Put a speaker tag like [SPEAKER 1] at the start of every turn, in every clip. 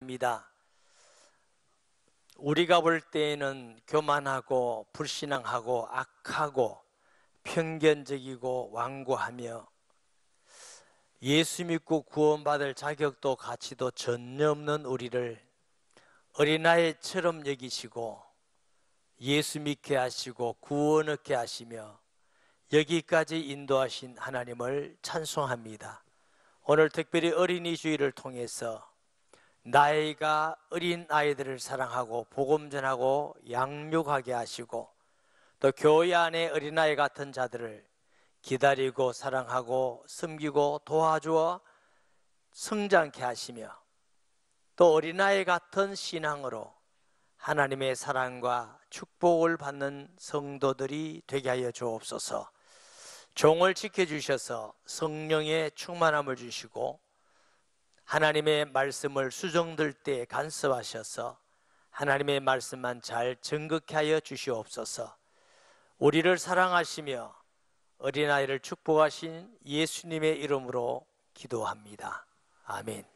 [SPEAKER 1] 입니다. 우리가 볼 때에는 교만하고 불신앙하고 악하고 편견적이고 완고하며 예수 믿고 구원받을 자격도 가치도 전혀 없는 우리를 어린아이처럼 여기시고 예수 믿게 하시고 구원 얻게 하시며 여기까지 인도하신 하나님을 찬송합니다. 오늘 특별히 어린이 주일을 통해서 나이가 어린 아이들을 사랑하고 복음 전하고 양육하게 하시고 또 교회 안에 어린아이 같은 자들을 기다리고 사랑하고 섬기고 도와주어 성장케 하시며 또 어린아이 같은 신앙으로 하나님의 사랑과 축복을 받는 성도들이 되게 하여 주옵소서. 종을 지켜주셔서 성령의 충만함을 주시고 하나님의 말씀을 수정될 때 간섭하셔서 하나님의 말씀만 잘 정극케 하여 주시옵소서. 우리를 사랑하시며 어린아이를 축복하신 예수님의 이름으로 기도합니다. 아멘.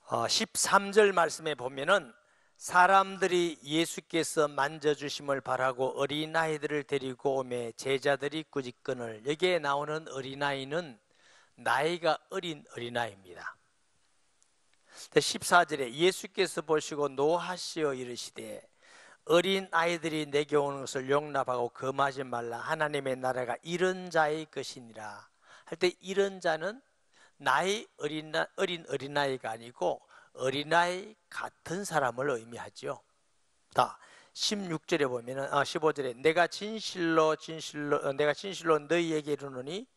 [SPEAKER 1] 13절 말씀에 보면은 사람들이 예수께서 만져주심을 바라고 어린아이들을 데리고 오매 제자들이 꾸짖거늘, 여기에 나오는 어린아이는 나이가 어린 어린아이입니다. 14절에 예수께서 보시고 노하시어 이르시되 어린 아이들이 내게 오는 것을 용납하고 금하지 말라. 하나님의 나라가 이런 자의 것이니라. 할 때 이런 자는 나이 어린 어린아이가 아니고 어린아이 같은 사람을 의미하죠. 16절에 보면은 15절에 내가 진실로 너희에게 이르노니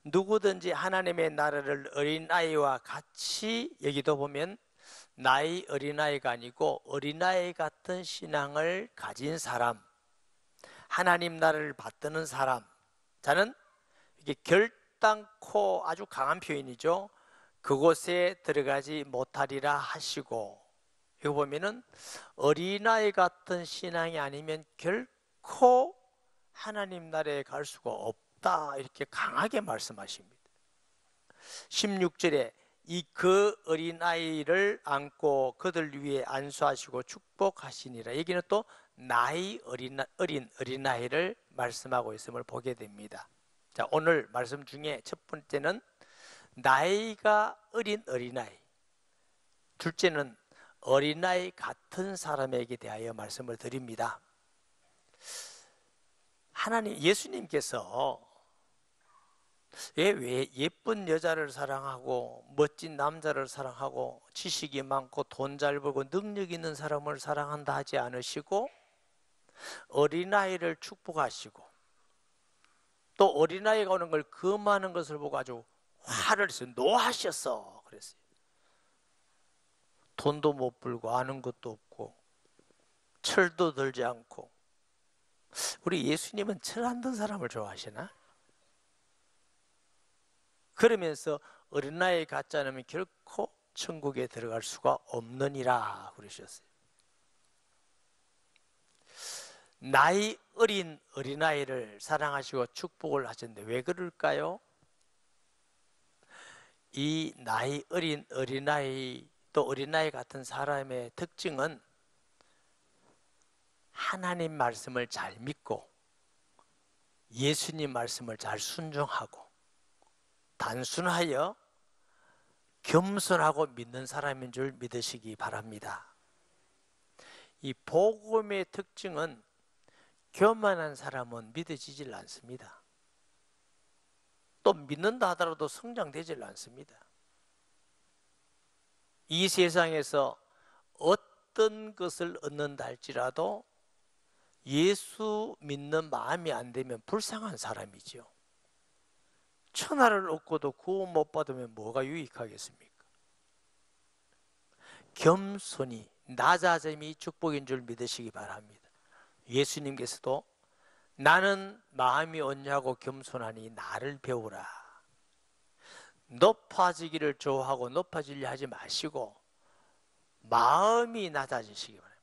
[SPEAKER 1] 누구든지 하나님의 나라를 어린아이와 같이, 여기도 보면 나이 어린아이가 아니고 어린아이 같은 신앙을 가진 사람, 하나님 나라를 받드는 사람, 자는 이게 결단코 아주 강한 표현이죠. 그곳에 들어가지 못하리라 하시고, 이거 보면은 어린아이 같은 신앙이 아니면 결코 하나님 나라에 갈 수가 없다, 이렇게 강하게 말씀하십니다. 16절에 그 어린아이를 안고 그들 위에 안수하시고 축복하시니라. 여기는 또 나이 어린 어린아이를 말씀하고 있음을 보게 됩니다. 자, 오늘 말씀 중에 첫 번째는 나이가 어린 어린아이, 둘째는 어린아이 같은 사람에게 대하여 말씀을 드립니다. 예수님께서 왜 예쁜 여자를 사랑하고 멋진 남자를 사랑하고 지식이 많고 돈 잘 벌고 능력 있는 사람을 사랑한다 하지 않으시고 어린아이를 축복하시고 또 어린아이가 오는 걸 금하는 것을 보고 아주 화를 내서 노하셨어 그랬어요. 돈도 못 벌고 아는 것도 없고 철도 들지 않고. 우리 예수님은 철 안 든 사람을 좋아하시나? 그러면서 어린아이 같지 않으면 결코 천국에 들어갈 수가 없느니라 그러셨어요. 나이 어린 어린아이를 사랑하시고 축복을 하셨는데 왜 그럴까요? 이 나이 어린 어린아이 또 어린아이 같은 사람의 특징은 하나님 말씀을 잘 믿고 예수님 말씀을 잘 순종하고 단순하여 겸손하고 믿는 사람인 줄 믿으시기 바랍니다. 이 복음의 특징은 교만한 사람은 믿어지질 않습니다. 또 믿는다 하더라도 성장되질 않습니다. 이 세상에서 어떤 것을 얻는다 할지라도 예수 믿는 마음이 안 되면 불쌍한 사람이죠. 천하를 얻고도 구원 못 받으면 뭐가 유익하겠습니까? 겸손히 낮아짐이 축복인 줄 믿으시기 바랍니다. 예수님께서도 나는 마음이 온유하고 겸손하니 나를 배우라. 높아지기를 좋아하고 높아지려 하지 마시고 마음이 낮아지시기 바랍니다.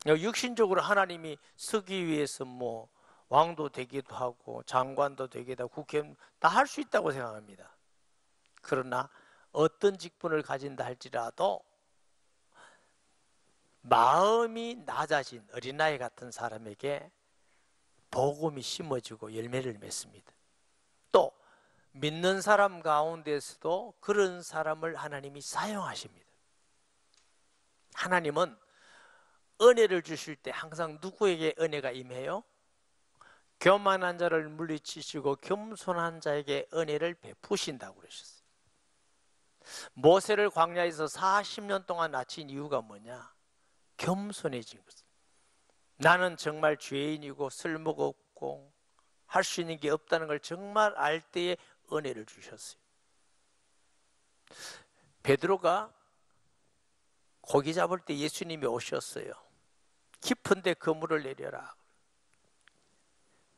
[SPEAKER 1] 육신적으로 하나님이 서기 위해서 왕도 되기도 하고 장관도 되기도 하고 국회의원 다 할 수 있다고 생각합니다. 그러나 어떤 직분을 가진다 할지라도 마음이 낮아진 어린아이 같은 사람에게 복음이 심어지고 열매를 맺습니다. 또 믿는 사람 가운데서도 그런 사람을 하나님이 사용하십니다. 하나님은 은혜를 주실 때 항상 누구에게 은혜가 임해요? 교만한 자를 물리치시고 겸손한 자에게 은혜를 베푸신다고 그러셨어요. 모세를 광야에서 40년 동안 낮춘 이유가 뭐냐? 겸손해진 거죠. 나는 정말 죄인이고 쓸모가 없고 할 수 있는 게 없다는 걸 정말 알 때에 은혜를 주셨어요. 베드로가 고기 잡을 때 예수님이 오셨어요. 깊은데 그물을 내려라.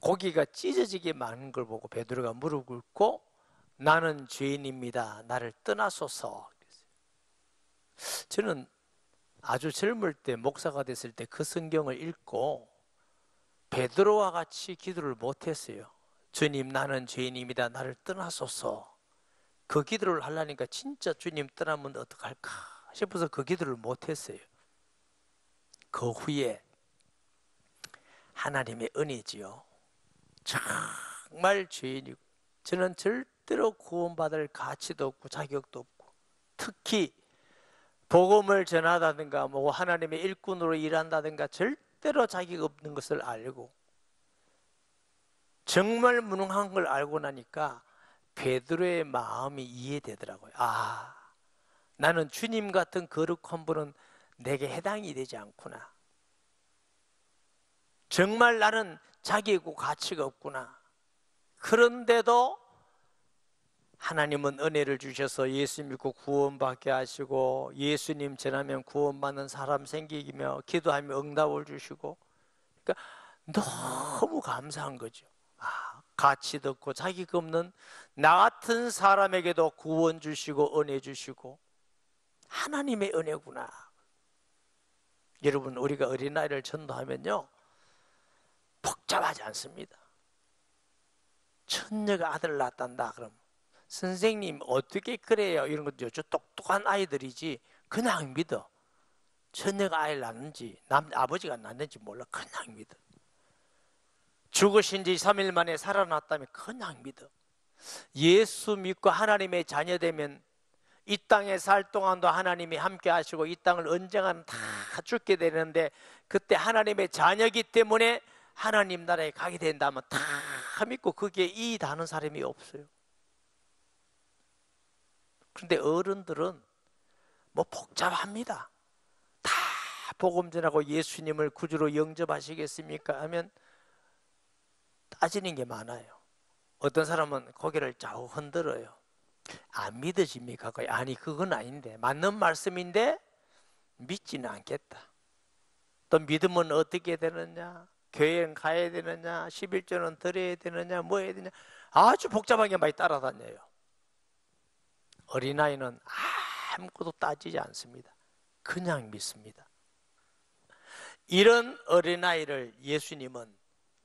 [SPEAKER 1] 고기가 찢어지게 많은 걸 보고 베드로가 무릎 꿇고 나는 죄인입니다. 나를 떠나소서. 저는 아주 젊을 때 목사가 됐을 때 그 성경을 읽고 베드로와 같이 기도를 못했어요. 주님 나는 죄인입니다. 나를 떠나소서. 그 기도를 하려니까 진짜 주님 떠나면 어떡할까 싶어서 그 기도를 못했어요. 그 후에 하나님의 은혜지요. 정말 죄인이고 저는 절대로 구원받을 가치도 없고 자격도 없고 특히 복음을 전하다든가 뭐 하나님의 일꾼으로 일한다든가 절대로 자격 없는 것을 알고 정말 무능한 걸 알고 나니까 베드로의 마음이 이해되더라고요. 아, 나는 주님 같은 거룩한 분은 내게 해당이 되지 않구나. 정말 나는 자격이고 가치가 없구나. 그런데도 하나님은 은혜를 주셔서 예수 믿고 구원받게 하시고 예수님 전하면 구원받는 사람 생기며 기도하면 응답을 주시고 그러니까 너무 감사한 거죠. 아, 가치도 없고 자격 없는 나 같은 사람에게도 구원 주시고 은혜 주시고 하나님의 은혜구나. 여러분 우리가 어린아이를 전도하면요 복잡하지 않습니다. 천녀가 아들 낳았단다 그럼 선생님 어떻게 그래요? 이런 것도 저 똑똑한 아이들이지 그냥 믿어. 천녀가 아이를 낳는지 아버지가 낳는지 몰라. 그냥 믿어. 죽으신 지 3일 만에 살아났다면 그냥 믿어. 예수 믿고 하나님의 자녀 되면 이 땅에 살 동안도 하나님이 함께 하시고 이 땅을 언젠가는 다 죽게 되는데 그때 하나님의 자녀이기 때문에 하나님 나라에 가게 된다면 다 믿고 그게 이익하는 사람이 없어요. 그런데 어른들은 뭐 복잡합니다. 다 복음 전하고 예수님을 구주로 영접하시겠습니까? 하면 따지는 게 많아요. 어떤 사람은 고개를 좌우 흔들어요. 안 믿어집니까? 아니 그건 아닌데 맞는 말씀인데 믿지는 않겠다. 또 믿으면 어떻게 되느냐? 교회는 가야 되느냐? 11조는 드려야 되느냐? 뭐 해야 되느냐? 아주 복잡하게 많이 따라다녀요. 어린아이는 아무것도 따지지 않습니다. 그냥 믿습니다. 이런 어린아이를 예수님은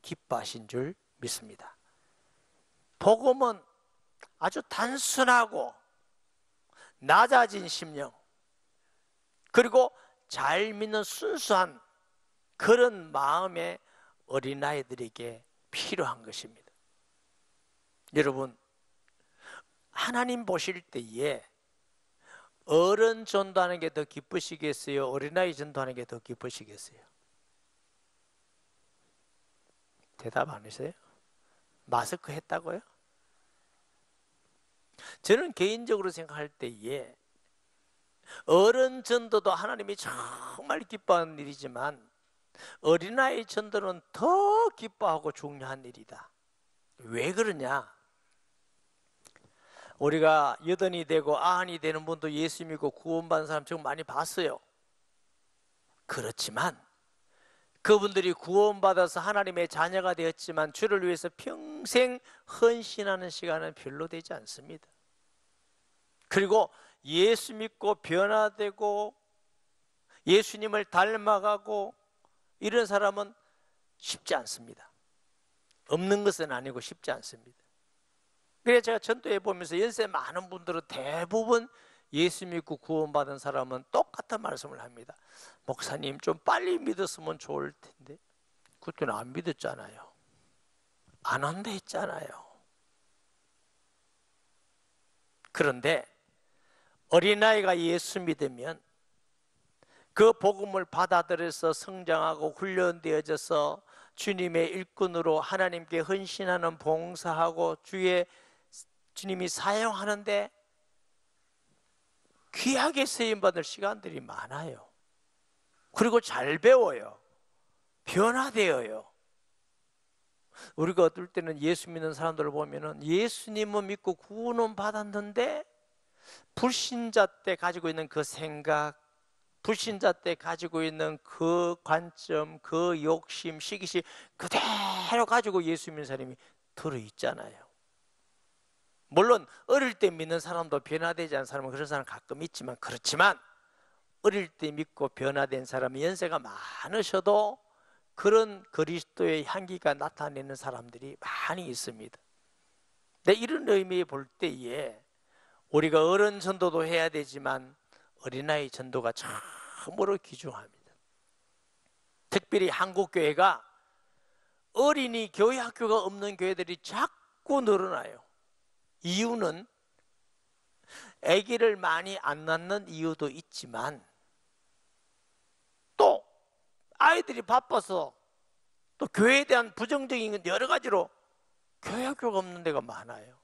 [SPEAKER 1] 기뻐하신 줄 믿습니다. 복음은 아주 단순하고 낮아진 심령 그리고 잘 믿는 순수한 그런 마음의 어린아이들에게 필요한 것입니다. 여러분 하나님 보실 때에 어른 전도하는 게 더 기쁘시겠어요? 어린아이 전도하는 게 더 기쁘시겠어요? 대답 안 하세요? 마스크 했다고요? 저는 개인적으로 생각할 때에 어른 전도도 하나님이 정말 기뻐하는 일이지만 어린아이 전도는 더 기뻐하고 중요한 일이다. 왜 그러냐? 우리가 여든이 되고 아흔이 되는 분도 예수 믿고 구원받은 사람 정말 많이 봤어요. 그렇지만 그분들이 구원받아서 하나님의 자녀가 되었지만 주를 위해서 평생 헌신하는 시간은 별로 되지 않습니다. 그리고 예수 믿고 변화되고 예수님을 닮아가고 이런 사람은 쉽지 않습니다. 없는 것은 아니고 쉽지 않습니다. 그래서 제가 전도해 보면서 연세 많은 분들은 대부분 예수 믿고 구원받은 사람은 똑같은 말씀을 합니다. 목사님 좀 빨리 믿었으면 좋을 텐데. 그때는 안 믿었잖아요. 안 한다 했잖아요. 그런데 어린아이가 예수 믿으면 그 복음을 받아들여서 성장하고 훈련되어져서 주님의 일꾼으로 하나님께 헌신하는 봉사하고 주님이 사용하는데 귀하게 쓰임받을 시간들이 많아요. 그리고 잘 배워요. 변화되어요. 우리가 어떨 때는 예수 믿는 사람들을 보면은 예수님을 믿고 구원은 받았는데 불신자 때 가지고 있는 그 생각, 불신자 때 가지고 있는 그 관점, 그 욕심, 시기심 그대로 가지고 예수 믿는 사람이 들어있잖아요. 물론 어릴 때 믿는 사람도 변화되지 않은 사람은 그런 사람 가끔 있지만, 그렇지만 어릴 때 믿고 변화된 사람이 연세가 많으셔도 그런 그리스도의 향기가 나타내는 사람들이 많이 있습니다. 네, 이런 의미에 볼 때에 우리가 어른 전도도 해야 되지만 어린아이 전도가 참으로 귀중합니다. 특별히 한국교회가 어린이 교회 학교가 없는 교회들이 자꾸 늘어나요. 이유는 아기를 많이 안 낳는 이유도 있지만 또 아이들이 바빠서 또 교회에 대한 부정적인 여러 가지로 교회 학교가 없는 데가 많아요.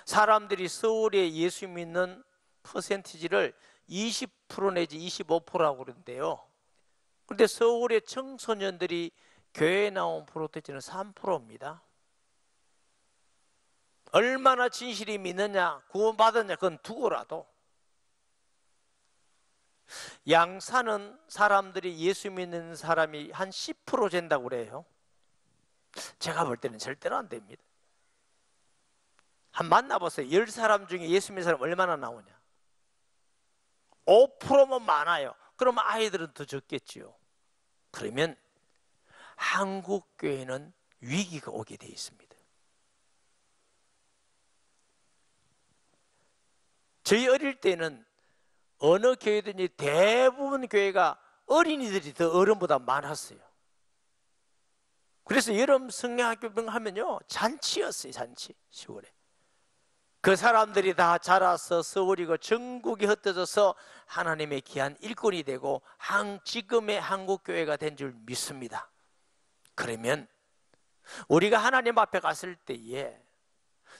[SPEAKER 1] 사람들이 서울에 예수 믿는 퍼센티지를 20% 내지 25%라고 그러는데요. 그런데 서울의 청소년들이 교회에 나온 퍼센티지는 3%입니다. 얼마나 진실이 믿느냐, 구원받았냐, 그건 두고라도 양산은 사람들이 예수 믿는 사람이 한 10% 된다고 그래요. 제가 볼 때는 절대로 안 됩니다. 한 만나보세요. 10사람 중에 예수 믿는 사람 얼마나 나오냐? 5%면 많아요. 그러면 아이들은 더 적겠지요. 그러면 한국 교회는 위기가 오게 돼 있습니다. 저희 어릴 때는 어느 교회든지 대부분 교회가 어린이들이 더 어른보다 많았어요. 그래서 여름 성경학교 하면요, 잔치였어요. 잔치. 시골에 그 사람들이 다 자라서 서울이고 전국이 흩어져서 하나님의 귀한 일꾼이 되고 지금의 한국교회가 된 줄 믿습니다. 그러면 우리가 하나님 앞에 갔을 때에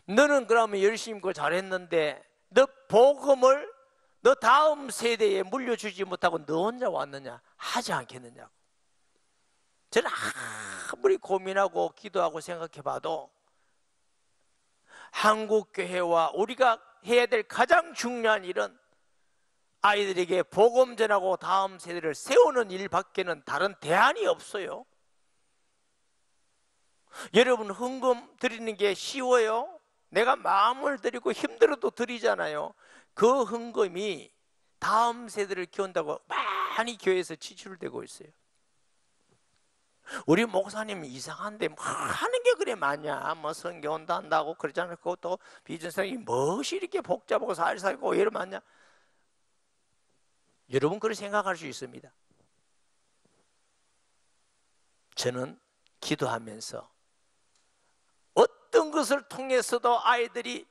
[SPEAKER 1] 너는 그러면 열심히 잘했는데 너 복음을 너 다음 세대에 물려주지 못하고 너 혼자 왔느냐? 하지 않겠느냐고. 저는 아무리 고민하고 기도하고 생각해봐도 한국교회와 우리가 해야 될 가장 중요한 일은 아이들에게 복음 전하고 다음 세대를 세우는 일밖에는 다른 대안이 없어요. 여러분, 헌금 드리는 게 쉬워요? 내가 마음을 드리고 힘들어도 드리잖아요. 그 헌금이 다음 세대를 키운다고 많이 교회에서 지출되고 있어요. 우리 목사님 이상한데 뭐 하는 게 그래 많냐? 뭐 성경도 한다고 그러잖아요. 그것도 비전성이 무엇이 이렇게 복잡하고 살살고 이러면 많냐? 여러분 그렇게 생각할 수 있습니다. 저는 기도하면서 어떤 것을 통해서도 아이들이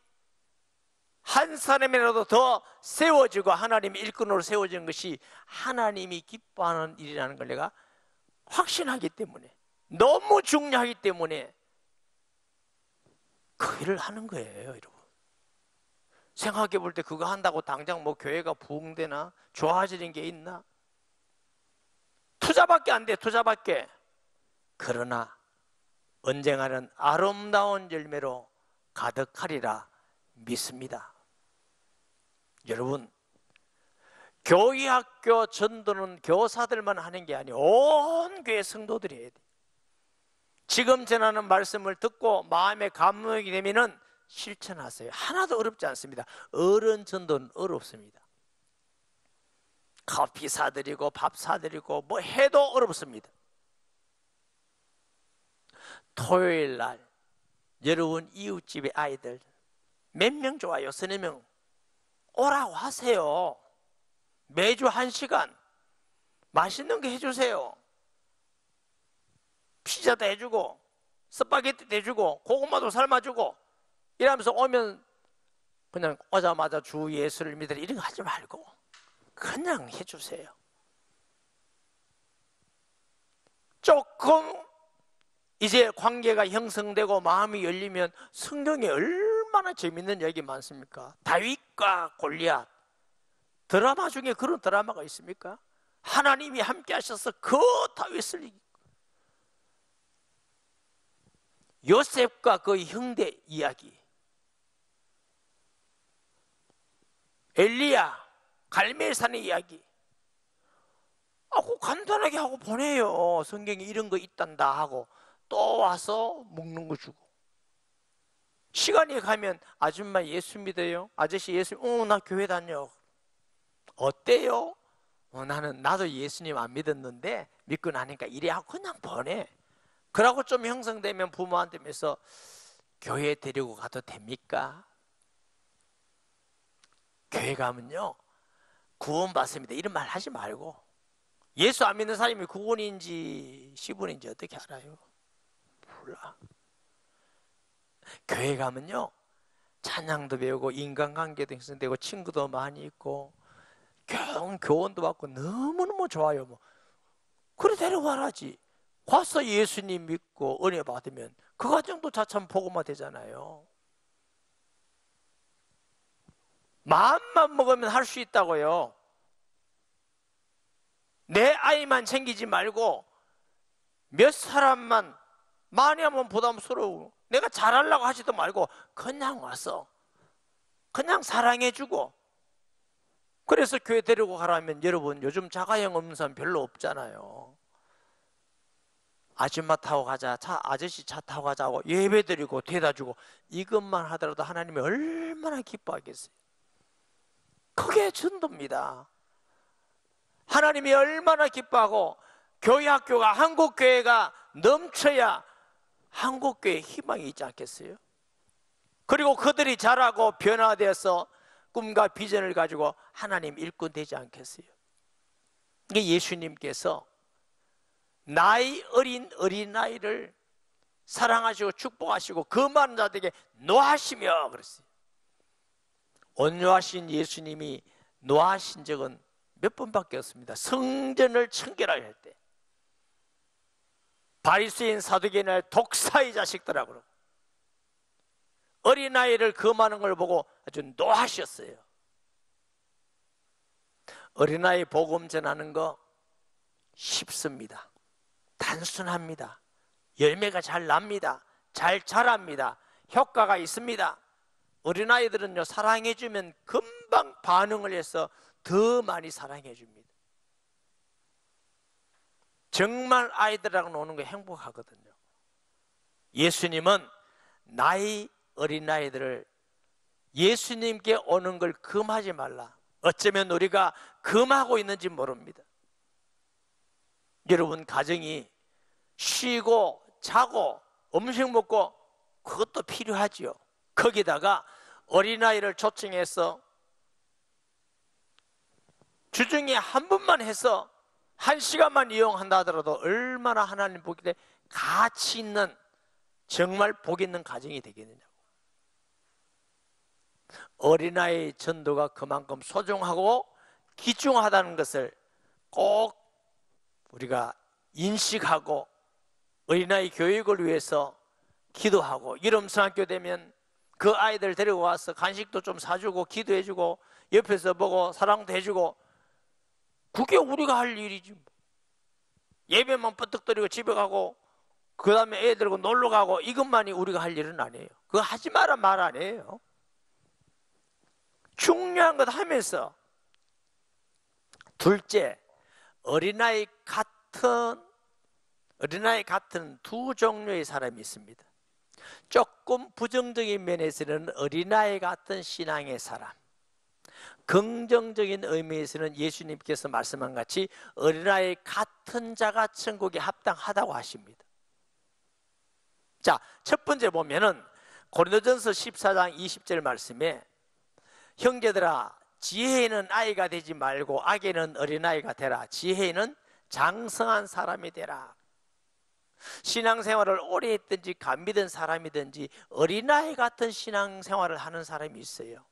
[SPEAKER 1] 한 사람이라도 더 세워지고 하나님의 일꾼으로 세워지는 것이 하나님이 기뻐하는 일이라는 걸 내가 확신하기 때문에, 너무 중요하기 때문에 그 일을 하는 거예요. 여러분, 생각해 볼 때 그거 한다고 당장 뭐 교회가 부흥되나 좋아지는 게 있나? 투자밖에 안 돼. 투자밖에. 그러나 언젠가는 아름다운 열매로 가득하리라 믿습니다. 여러분, 교회학교 전도는 교사들만 하는 게 아니에요. 온 교회 성도들이 해야 돼요. 지금 전하는 말씀을 듣고 마음에 감동이 되면은 실천하세요. 하나도 어렵지 않습니다. 어른 전도는 어렵습니다. 커피 사드리고 밥 사드리고 뭐 해도 어렵습니다. 토요일 날 여러분 이웃집의 아이들 몇 명 좋아요? 서너 명 오라고 하세요. 매주 1시간 맛있는 거 해주세요. 피자도 해주고 스파게티도 해주고 고구마도 삶아주고 이러면서 오면 그냥 오자마자 주 예수를 믿으라 이런 거 하지 말고 그냥 해주세요. 조금 이제 관계가 형성되고 마음이 열리면 성경에 얼마나 재밌는 얘기 많습니까? 다윗과 골리앗 드라마 중에 그런 드라마가 있습니까? 하나님이 함께 하셔서 그 다윗을 이기고 요셉과 그 형제 이야기, 엘리야 갈멜산의 이야기 간단하게 하고 보내요. 성경에 이런 거 있단다 하고 또 와서 먹는 거 주고 시간이 가면 아줌마 예수 믿어요? 아저씨 예수 나 교회 다녀. 어때요? 나도 예수님 안 믿었는데 믿고 나니까 이래 하고 그냥 보내. 그러고 좀 형성되면 부모한테 면서 교회 데리고 가도 됩니까? 교회 가면요 구원받습니다 이런 말 하지 말고 예수 안 믿는 사람이 구원인지 시분인지 어떻게 알아요? 몰라. 교회 가면요 찬양도 배우고 인간관계도 형성되고 친구도 많이 있고 교훈도 받고 너무너무 좋아요. 그래 데려와라지. 와서 예수님 믿고 은혜 받으면 그 과정도 자참 복음화 되잖아요. 마음만 먹으면 할 수 있다고요. 내 아이만 챙기지 말고 몇 사람만 많이 하면 부담스러워. 내가 잘하려고 하지도 말고 그냥 와서 그냥 사랑해주고. 그래서 교회 데리고 가라면 여러분 요즘 자가용 없는 사람 별로 없잖아요. 아줌마 타고 가자, 아저씨 차 타고 가자고 예배 드리고 데려다 주고 이것만 하더라도 하나님이 얼마나 기뻐하겠어요. 그게 전도입니다. 하나님이 얼마나 기뻐하고 교회 학교가 한국교회가 넘쳐야 한국교회에 희망이 있지 않겠어요? 그리고 그들이 자라고 변화되어서 꿈과 비전을 가지고 하나님 일꾼 되지 않겠어요? 이게 예수님께서 나이 어린 어린아이를 사랑하시고 축복하시고 그 많은 자들에게 노하시며 그랬어요. 온유하신 예수님이 노하신 적은 몇 번밖에 없습니다. 성전을 청결하게 할 때 바리새인 사두개인의 독사의 자식들하고 어린아이를 금하는 걸 보고 아주 노하셨어요. 어린아이 복음 전하는 거 쉽습니다. 단순합니다. 열매가 잘 납니다. 잘 자랍니다. 효과가 있습니다. 어린아이들은요 사랑해주면 금방 반응을 해서 더 많이 사랑해줍니다. 정말 아이들하고 노는 거 행복하거든요. 예수님은 나이 어린아이들을 예수님께 오는 걸 금하지 말라. 어쩌면 우리가 금하고 있는지 모릅니다. 여러분 가정이 쉬고 자고 음식 먹고 그것도 필요하지요. 거기다가 어린아이를 초청해서 주중에 한 번만 해서 1시간만 이용한다 하더라도 얼마나 하나님 보기 때문에 가치 있는 정말 복 있는 가정이 되겠느냐고. 어린아이 전도가 그만큼 소중하고 귀중하다는 것을 꼭 우리가 인식하고 어린아이 교육을 위해서 기도하고 이름성학교 되면 그 아이들 데리고 와서 간식도 좀 사주고 기도해주고 옆에서 보고 사랑도 해주고 그게 우리가 할 일이지. 예배만 뻗떡거리고 집에 가고 그 다음에 애 들고 놀러 가고 이것만이 우리가 할 일은 아니에요. 그거 하지 마라 말 아니에요. 중요한 것 하면서 둘째, 어린아이 같은 두 종류의 사람이 있습니다. 조금 부정적인 면에서는 어린아이 같은 신앙의 사람, 긍정적인 의미에서는 예수님께서 말씀한 같이 어린아이 같은 자가 천국에 합당하다고 하십니다. 자, 첫 번째 보면은 고린도전서 14장 20절 말씀에 형제들아 지혜에는 아이가 되지 말고 악에는 어린아이가 되라. 지혜에는 장성한 사람이 되라. 신앙생활을 오래 했든지 감미된 사람이든지 어린아이 같은 신앙생활을 하는 사람이 있어요.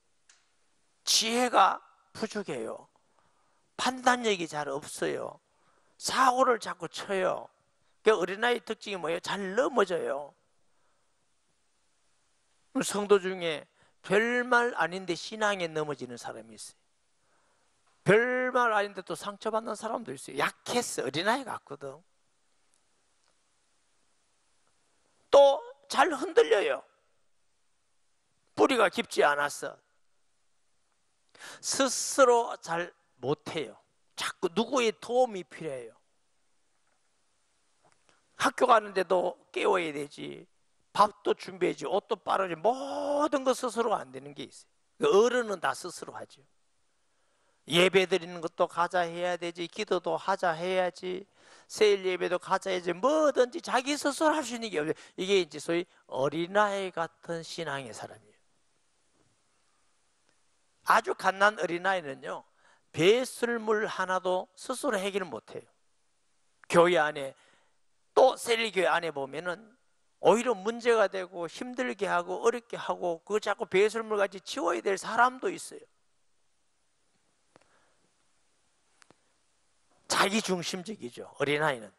[SPEAKER 1] 지혜가 부족해요. 판단력이 잘 없어요. 사고를 자꾸 쳐요. 그 어린아이 특징이 뭐예요? 잘 넘어져요. 성도 중에 별말 아닌데 신앙에 넘어지는 사람이 있어요. 별말 아닌데 또 상처받는 사람도 있어요. 약했어. 어린아이 같거든. 또 잘 흔들려요. 뿌리가 깊지 않아서 스스로 잘 못해요. 자꾸 누구의 도움이 필요해요. 학교 가는데도 깨워야 되지, 밥도 준비해야지, 옷도 빨아야지, 모든 거 스스로가 안 되는 게 있어요. 어른은 다 스스로 하죠. 예배 드리는 것도 가자 해야 되지, 기도도 하자 해야지, 세일 예배도 가자 해야지, 뭐든지 자기 스스로 할 수 있는 게 없어요. 이게 이제 소위 어린아이 같은 신앙의 사람이에요. 아주 갓난 어린아이는요, 배설물 하나도 스스로 해결을 못해요. 교회 안에, 또 세일교회 안에 보면은 오히려 문제가 되고 힘들게 하고 어렵게 하고 그거 자꾸 배설물 같이 치워야 될 사람도 있어요. 자기중심적이죠. 어린아이는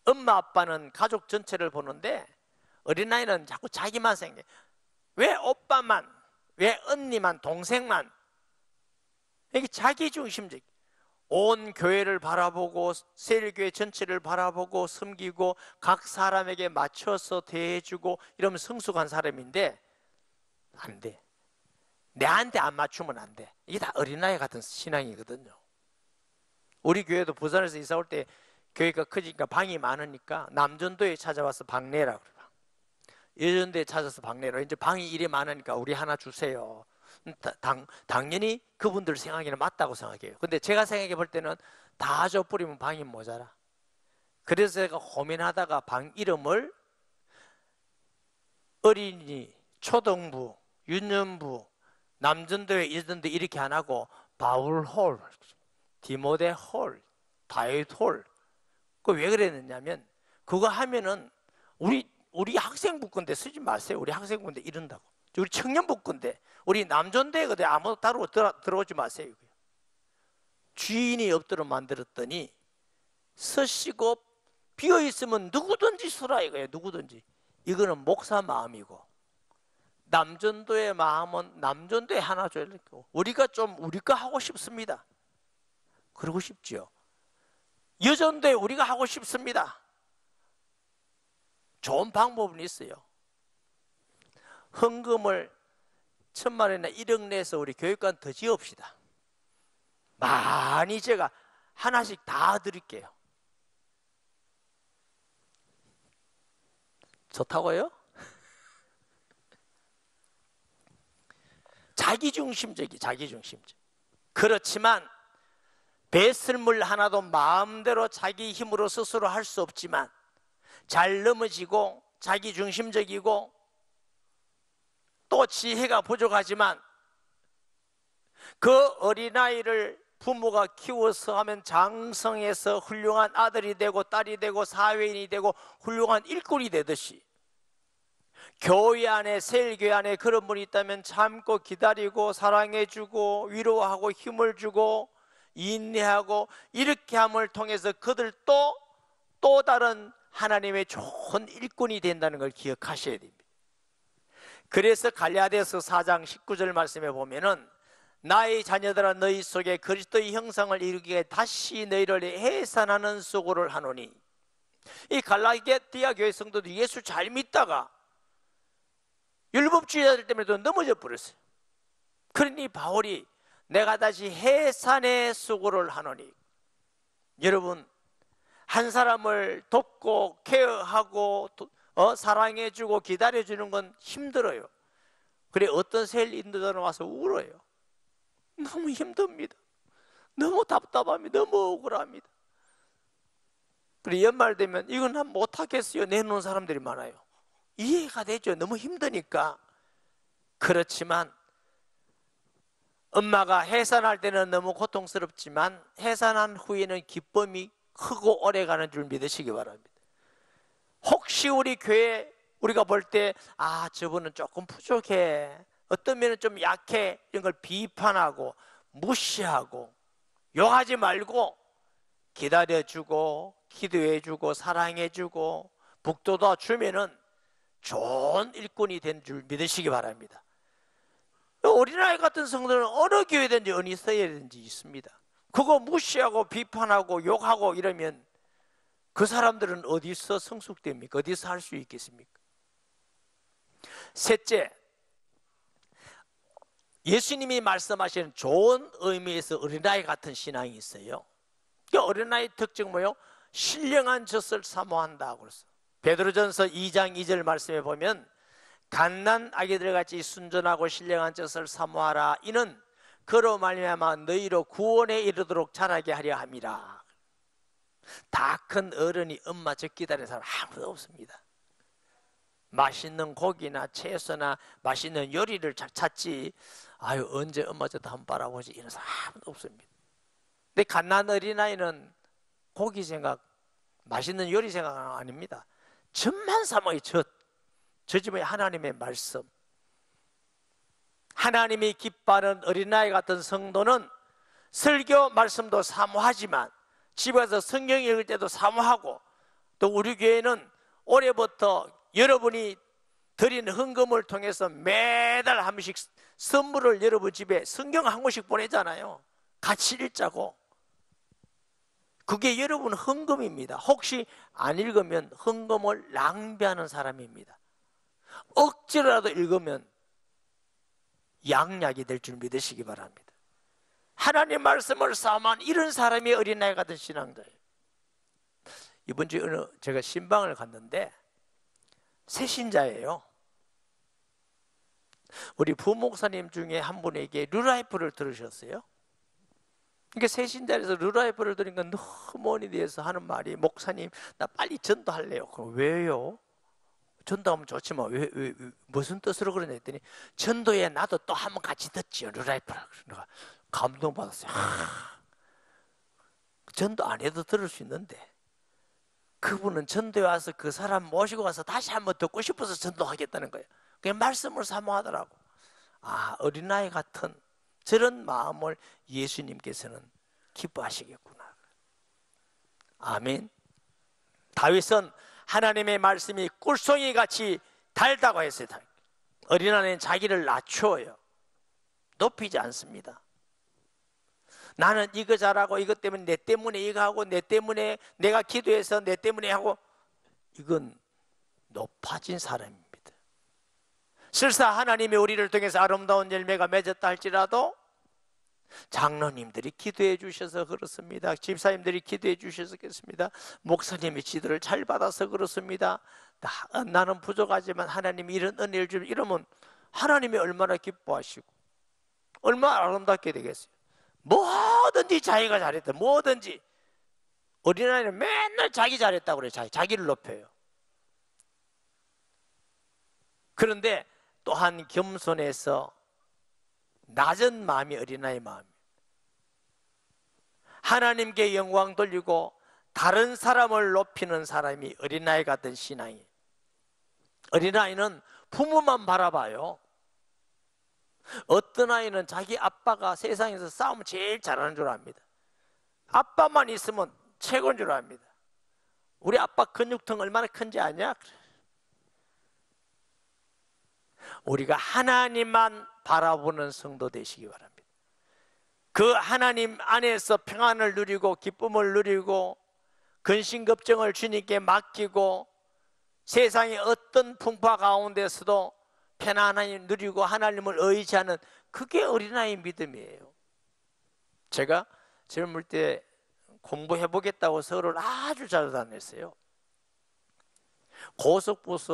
[SPEAKER 1] 엄마 아빠는 가족 전체를 보는데 어린아이는 자꾸 자기만 생각해. 왜 오빠만, 왜 언니만, 동생만. 이게 자기중심적. 온 교회를 바라보고 세일교회 전체를 바라보고 섬기고 각 사람에게 맞춰서 대해주고 이러면 성숙한 사람인데 안 돼. 내한테 안 맞추면 안 돼. 이게 다 어린아이 같은 신앙이거든요. 우리 교회도 부산에서 이사 올 때 교회가 크니까 방이 많으니까 남전도에 찾아와서 방 내라 그래요. 여전도에 찾아서 방 내라. 이제 방이 이래 많으니까 우리 하나 주세요. 당연히 그분들 생각에는 맞다고 생각해요. 근데 제가 생각해 볼 때는 다 줘버리면 방이 모자라. 그래서 제가 고민하다가 방 이름을 어린이, 초등부, 유년부, 남전도회, 여전도 이렇게 안 하고 바울홀, 디모데홀, 다윗홀. 그 왜 그랬느냐면 그거 하면은 우리 학생부 건데 쓰지 마세요. 우리 학생부 건데 이런다고. 우리 청년부 건데 우리 남전대거든 아무도 다루고 들어오지 마세요. 주인이 없도록 만들었더니 서시고 비어있으면 누구든지 쓰라 이거예요. 누구든지. 이거는 목사 마음이고 남전도의 마음은 남전도에 하나 줘야 되고 우리가 좀 우리 거 하고 싶습니다. 그러고 싶죠. 여전도에 우리가 하고 싶습니다. 좋은 방법은 있어요. 헌금을 1,000만 원이나 1억 내서 우리 교육관 더 지읍시다. 많이 제가 하나씩 다 드릴게요. 좋다고요? 자기중심적. 그렇지만 배설물 하나도 마음대로 자기 힘으로 스스로 할 수 없지만 잘 넘어지고 자기중심적이고 또 지혜가 부족하지만 그 어린아이를 부모가 키워서 하면 장성해서 훌륭한 아들이 되고 딸이 되고 사회인이 되고 훌륭한 일꾼이 되듯이 교회 안에 세일교회 안에 그런 분이 있다면 참고 기다리고 사랑해주고 위로하고 힘을 주고 인내하고 이렇게 함을 통해서 그들도 또 다른 하나님의 좋은 일꾼이 된다는 걸 기억하셔야 됩니다. 그래서 갈라디아서 4장 19절 말씀에 보면은 나의 자녀들아 너희 속에 그리스도의 형상을 이루기에 다시 너희를 해산하는 수고를 하노니. 이 갈라디아 교회 성도들 예수 잘 믿다가 율법주의자들 때문에도 넘어져 버렸어요. 그러니 바울이 내가 다시 해산의 수고를 하노니. 여러분 한 사람을 돕고 케어하고 사랑해주고 기다려주는 건 힘들어요. 그래 어떤 세일 인도자는 와서 울어요. 너무 힘듭니다. 너무 답답합니다. 너무 억울합니다. 그래 연말 되면 이건 난 못하겠어요 내놓은 사람들이 많아요. 이해가 되죠. 너무 힘드니까. 그렇지만 엄마가 해산할 때는 너무 고통스럽지만 해산한 후에는 기쁨이 크고 오래가는 줄 믿으시기 바랍니다. 혹시 우리 교회 우리가 볼 때 저분은 조금 부족해, 어떤 면은 좀 약해, 이런 걸 비판하고 무시하고 욕하지 말고 기다려주고 기도해주고 사랑해주고 북돋아 주면은 좋은 일꾼이 된 줄 믿으시기 바랍니다. 어린아이 같은 성도는 어느 교회든지 어느 서예든지 있습니다. 그거 무시하고 비판하고 욕하고 이러면 그 사람들은 어디서 성숙됩니까? 어디서 할 수 있겠습니까? 셋째, 예수님이 말씀하시는 좋은 의미에서 어린아이 같은 신앙이 있어요. 그 어린아이 특징 뭐예요? 신령한 젖을 사모한다고 그랬어. 베드로전서 2장 2절 말씀에 보면 갓난 아기들 같이 순전하고 신령한 젖을 사모하라. 이는 그로 말미암아 너희로 구원에 이르도록 자라게 하려 함이라. 다 큰 어른이 엄마 젖 기다리는 사람 아무도 없습니다. 맛있는 고기나 채소나 맛있는 요리를 찾지 언제 엄마 젖 한번 빨아보지 이런 사람 아무도 없습니다. 근데 갓난 어린아이는 고기 생각, 맛있는 요리 생각 아닙니다. 젖만 사모해. 저 집에 하나님의 말씀, 하나님이 기뻐하는 어린아이 같은 성도는 설교 말씀도 사모하지만 집에서 성경 읽을 때도 사모하고, 또 우리 교회는 올해부터 여러분이 드린 헌금을 통해서 매달 한 번씩 선물을 여러분 집에 성경 한 권씩 보내잖아요. 같이 읽자고. 그게 여러분 헌금입니다. 혹시 안 읽으면 헌금을 낭비하는 사람입니다. 억지로라도 읽으면 양약이 될 줄 믿으시기 바랍니다. 하나님 말씀을 사모한 이런 사람이 어린아이 같은 신앙자예요. 이번 주에 제가 신방을 갔는데 새신자예요. 우리 부목사님 중에 한 분에게 르라이프를 들으셨어요. 그러니까 새신자에서 르라이프를 들으니까 너무 원이 돼서 하는 말이, 목사님 나 빨리 전도할래요. 그럼 왜요? 전도하면 좋지만 왜 무슨 뜻으로 그러냐 했더니 전도에 나도 또 한번 같이 듣지요 르라이프를. 그러니까 감동받았어요. 전도 안 해도 들을 수 있는데 그분은 전도에 와서 그 사람 모시고 가서 다시 한번 듣고 싶어서 전도하겠다는 거예요. 그냥 말씀을 사모하더라고. 어린아이 같은 저런 마음을 예수님께서는 기뻐하시겠구나. 아멘. 다윗은 하나님의 말씀이 꿀송이 같이 달다고 했어요. 어린아이는 자기를 낮추어요. 높이지 않습니다. 나는 이거 잘하고 이것 때문에 내 때문에 이거 하고 내 때문에 내가 기도해서 내 때문에 하고, 이건 높아진 사람입니다. 설사 하나님이 우리를 통해서 아름다운 열매가 맺었다 할지라도 장로님들이 기도해 주셔서 그렇습니다. 집사님들이 기도해 주셔서 그렇습니다. 목사님의 지도를 잘 받아서 그렇습니다. 나는 부족하지만 하나님이 이런 은혜를 주면, 이러면 하나님이 얼마나 기뻐하시고 얼마나 아름답게 되겠어요. 뭐든지 자기가 잘했다. 뭐든지. 어린아이는 맨날 자기 잘했다고 그래요. 자기를 높여요. 그런데 또한 겸손해서 낮은 마음이 어린아이 마음이에요. 하나님께 영광 돌리고 다른 사람을 높이는 사람이 어린아이 같은 신앙이에요. 어린아이는 부모만 바라봐요. 어떤 아이는 자기 아빠가 세상에서 싸움 제일 잘하는 줄 압니다. 아빠만 있으면 최고인 줄 압니다. 우리 아빠 근육통 얼마나 큰지 아냐? 우리가 하나님만 바라보는 성도 되시기 바랍니다. 그 하나님 안에서 평안을 누리고 기쁨을 누리고 근심 걱정을 주님께 맡기고 세상의 어떤 풍파 가운데서도 편안하게 누리고 하나님을 의지하는, 그게 어린아이 믿음이에요. 제가 젊을 때 공부해보겠다고 서울을 아주 잘 다녔어요. 고속버스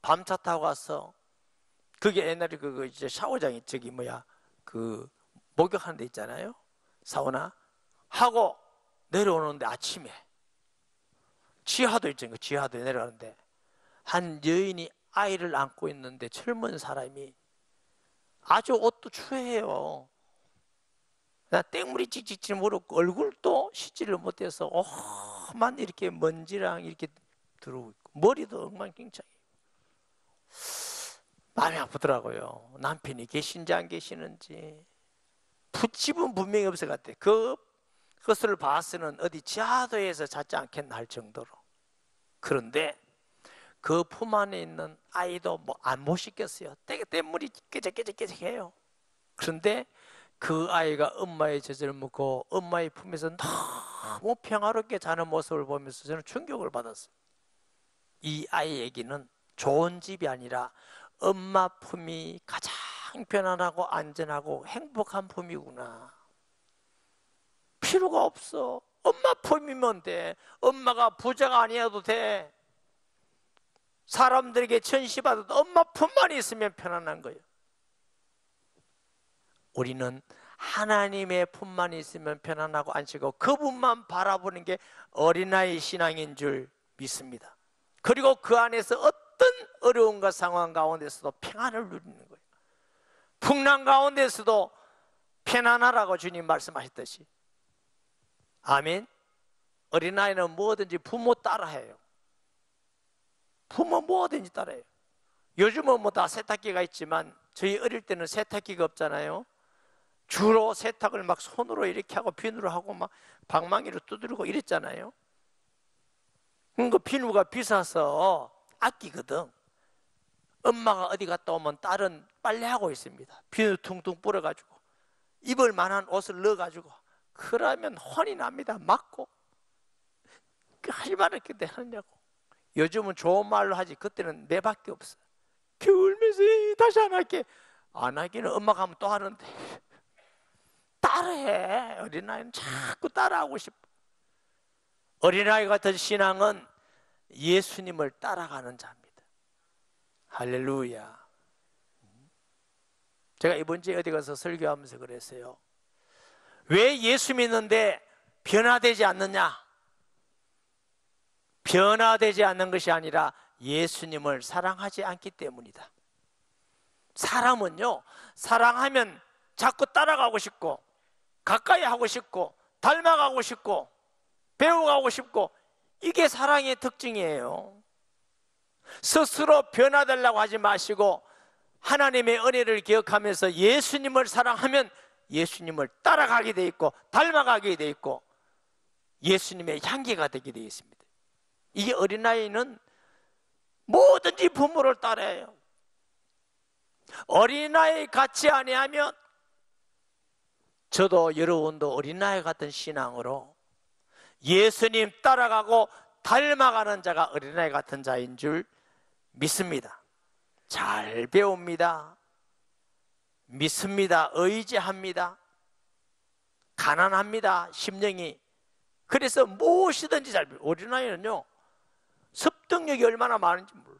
[SPEAKER 1] 밤차 타고 가서, 그게 옛날에 이제 샤워장이 목욕하는 데 있잖아요. 사우나 하고 내려오는데 아침에 지하도 있잖아요. 지하도에 내려가는데 한 여인이 아이를 안고 있는데 젊은 사람이 아주 옷도 추해요. 땡물이 찍찍찍 물었고 얼굴도 씻지를 못해서 험한 이렇게 먼지랑 이렇게 들어오고 있고 머리도 엉망진창이에요. 마음이 아프더라고요. 남편이 계신지 안 계시는지. 집은 분명히 없을 것 같아요. 그것을 봐서는 어디 지하도에서 잤지 않겠나 할 정도로. 그런데 그 품 안에 있는 아이도 못 씻겼어요. 때물이 깨적깨적해요. 그런데 그 아이가 엄마의 젖을 묻고 엄마의 품에서 너무 평화롭게 자는 모습을 보면서 저는 충격을 받았어요. 이 아이에게는 좋은 집이 아니라 엄마 품이 가장 편안하고 안전하고 행복한 품이구나. 필요가 없어. 엄마 품이면 돼. 엄마가 부자가 아니어도 돼. 사람들에게 전시받아도 엄마 품만 있으면 편안한 거예요. 우리는 하나님의 품만 있으면 편안하고 안식하고 그분만 바라보는 게 어린아이 신앙인 줄 믿습니다. 그리고 그 안에서 어떤 어려움과 상황 가운데서도 평안을 누리는 거예요. 풍랑 가운데서도 편안하라고 주님 말씀하셨듯이. 아멘. 어린아이는 뭐든지 부모 따라해요. 부모 뭐든지 따라해요. 요즘은 다 세탁기가 있지만 저희 어릴 때는 세탁기가 없잖아요. 주로 세탁을 막 손으로 이렇게 하고 비누로 하고 막 방망이로 두드리고 이랬잖아요. 그 비누가 비싸서 아끼거든. 엄마가 어디 갔다 오면 딸은 빨래하고 있습니다. 비누 퉁퉁 뿌려가지고 입을 만한 옷을 넣어가지고 그러면 혼이 납니다. 맞고 하지만 이렇게 하느냐고. 요즘은 좋은 말로 하지 그때는 내밖에 없어. 울면서 다시 안 할게. 안 하기는 엄마가 하면 또 하는데 따라해. 어린아이는 자꾸 따라하고 싶어. 어린아이 같은 신앙은 예수님을 따라가는 자입니다. 할렐루야. 제가 이번 주에 어디 가서 설교하면서 그랬어요. 왜 예수 믿는데 변화되지 않느냐? 변화되지 않는 것이 아니라 예수님을 사랑하지 않기 때문이다. 사람은요, 사랑하면 자꾸 따라가고 싶고 가까이 하고 싶고 닮아가고 싶고 배워가고 싶고 이게 사랑의 특징이에요. 스스로 변화되려고 하지 마시고 하나님의 은혜를 기억하면서 예수님을 사랑하면 예수님을 따라가게 돼 있고 닮아가게 돼 있고 예수님의 향기가 되게 돼 있습니다. 이게 어린아이는 뭐든지 부모를 따라해요. 어린아이 같이 아니하면 저도 여러분도 어린아이 같은 신앙으로 예수님 따라가고 닮아가는 자가 어린아이 같은 자인 줄 믿습니다. 잘 배웁니다. 믿습니다. 의지합니다. 가난합니다. 심령이. 그래서 무엇이든지 잘 배워요. 어린아이는요 습득력이 얼마나 많은지 몰라.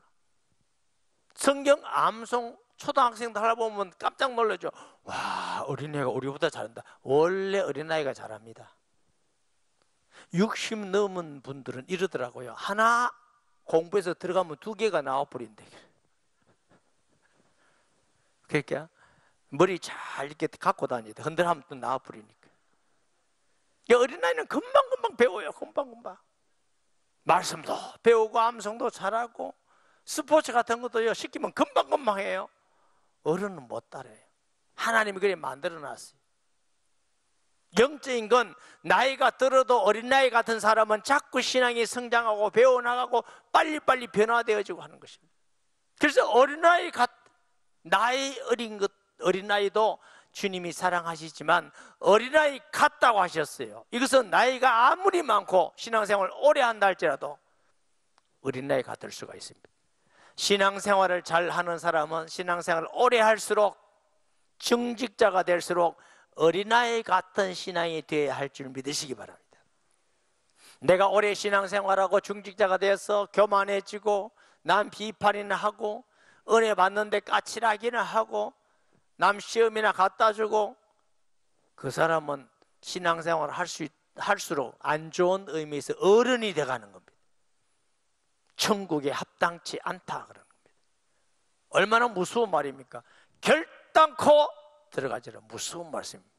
[SPEAKER 1] 성경 암송 초등학생들 하다 보면 깜짝 놀라죠. 와, 어린애가 우리보다 잘한다. 원래 어린아이가 잘합니다. 60 넘은 분들은 이러더라고요. 하나 공부해서 들어가면 2개가 나와버린대. 그러니까 머리 잘 이렇게 갖고 다니다. 흔들하면 또 나와버리니까. 어린아이는 금방금방 배워요. 금방금방. 말씀도 배우고 암송도 잘하고 스포츠 같은 것도요 시키면 금방금방 해요. 어른은 못 따라요. 하나님이 그래 만들어놨어요. 영적인 건 나이가 들어도 어린아이 같은 사람은 자꾸 신앙이 성장하고 배워나가고 빨리빨리 변화되어지고 하는 것입니다. 그래서 나이 어린 어린아이도 주님이 사랑하시지만 어린아이 같다고 하셨어요. 이것은 나이가 아무리 많고 신앙생활을 오래 한다 할지라도 어린아이 같을 수가 있습니다. 신앙생활을 잘 하는 사람은 신앙생활을 오래 할수록 중직자가 될수록 어린아이 같은 신앙이 되어야 할 줄 믿으시기 바랍니다. 내가 오래 신앙생활하고 중직자가 되어서 교만해지고 남 비판이나 하고 은혜 받는데 까칠하기는 하고 남 시험이나 갖다 주고 그 사람은 신앙생활을 할수록 안 좋은 의미에서 어른이 돼가는 겁니다. 천국에 합당치 않다 그러는 겁니다. 얼마나 무서운 말입니까? 결단코 들어가지라. 무서운 말씀입니다.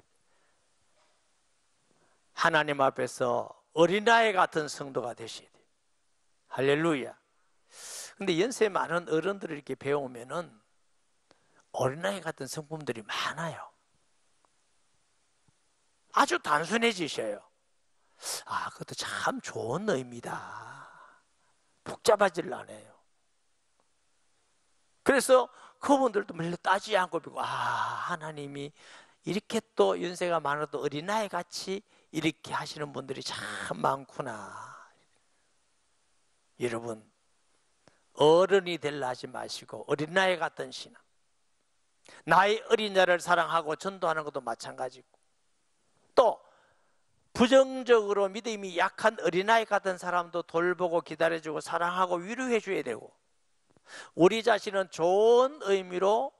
[SPEAKER 1] 하나님 앞에서 어린아이 같은 성도가 되셔야 돼요. 할렐루야. 근데 연세 많은 어른들을 이렇게 배우면은 어린아이 같은 성품들이 많아요. 아주 단순해지셔요. 아, 그것도 참 좋은 의미다. 복잡하지를 않아요. 그래서 그분들도 별로 따지지 않고 비고, 아, 하나님이 이렇게 또 연세가 많아도 어린아이 같이 이렇게 하시는 분들이 참 많구나. 여러분, 어른이 되려 하지 마시고 어린아이 같은 신앙, 나이 어린 자를 사랑하고 전도하는 것도 마찬가지고, 또 부정적으로 믿음이 약한 어린아이 같은 사람도 돌보고 기다려주고 사랑하고 위로해 줘야 되고, 우리 자신은 좋은 의미로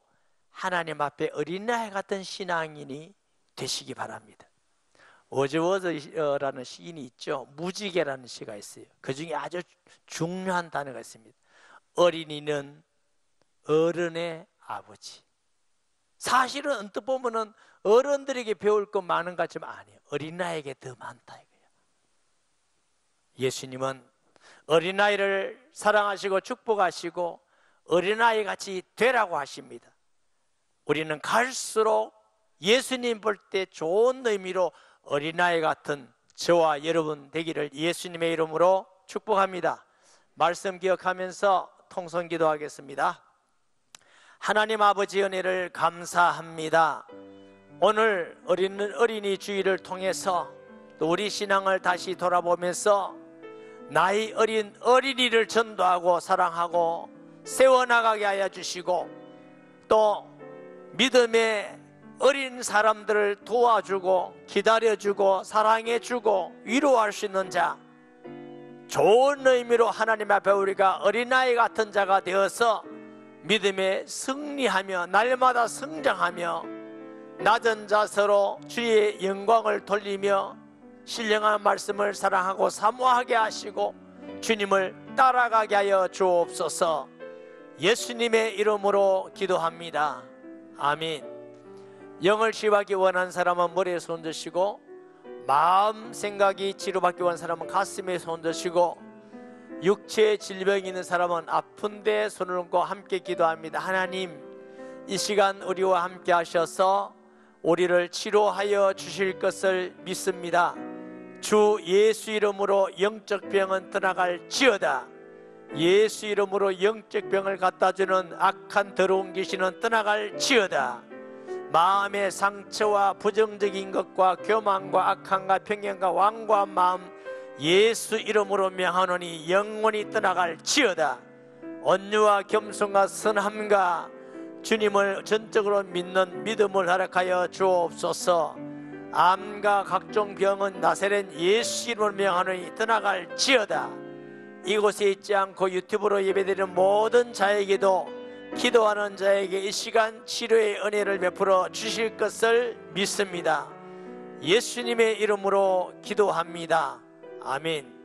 [SPEAKER 1] 하나님 앞에 어린아이 같은 신앙인이 되시기 바랍니다. 워즈워드라는 시인이 있죠. 무지개라는 시가 있어요. 그 중에 아주 중요한 단어가 있습니다. 어린이는 어른의 아버지. 사실은 언뜻 보면은 어른들에게 배울 것 많은 것 같지만 아니에요. 어린아이에게 더 많다 이거예요. 예수님은 어린아이를 사랑하시고 축복하시고 어린아이 같이 되라고 하십니다. 우리는 갈수록 예수님 볼 때 좋은 의미로 어린아이 같은 저와 여러분 되기를 예수님의 이름으로 축복합니다. 말씀 기억하면서 통성 기도하겠습니다. 하나님 아버지 은혜를 감사합니다. 오늘 어린이 주일을 통해서 또 우리 신앙을 다시 돌아보면서 나이 어린 어린이를 전도하고 사랑하고 세워나가게 하여 주시고, 또 믿음의 어린 사람들을 도와주고 기다려주고 사랑해주고 위로할 수 있는 자, 좋은 의미로 하나님 앞에 우리가 어린아이 같은 자가 되어서 믿음에 승리하며 날마다 성장하며 낮은 자세로 주의 영광을 돌리며 신령한 말씀을 사랑하고 사모하게 하시고 주님을 따라가게 하여 주옵소서. 예수님의 이름으로 기도합니다. 아멘. 영을 치유받기 원하는 사람은 머리에 손 드시고, 마음 생각이 치료받기 원하는 사람은 가슴에 손 드시고, 육체의 질병이 있는 사람은 아픈 데 손을 얹고 함께 기도합니다. 하나님, 이 시간 우리와 함께 하셔서 우리를 치료하여 주실 것을 믿습니다. 주 예수 이름으로 영적 병은 떠나갈지어다. 예수 이름으로 영적 병을 갖다주는 악한 더러운 귀신은 떠나갈지어다. 마음의 상처와 부정적인 것과 교만과 악함과 편견과 완고한 마음 예수 이름으로 명하노니 영원히 떠나갈지어다. 온유와 겸손과 선함과 주님을 전적으로 믿는 믿음을 허락하여 주옵소서. 암과 각종 병은 나사렛 예수 이름으로 명하노니 떠나갈지어다. 이곳에 있지 않고 유튜브로 예배드리는 모든 자에게도 기도하는 자에게 이 시간 치료의 은혜를 베풀어 주실 것을 믿습니다. 예수님의 이름으로 기도합니다. 아멘.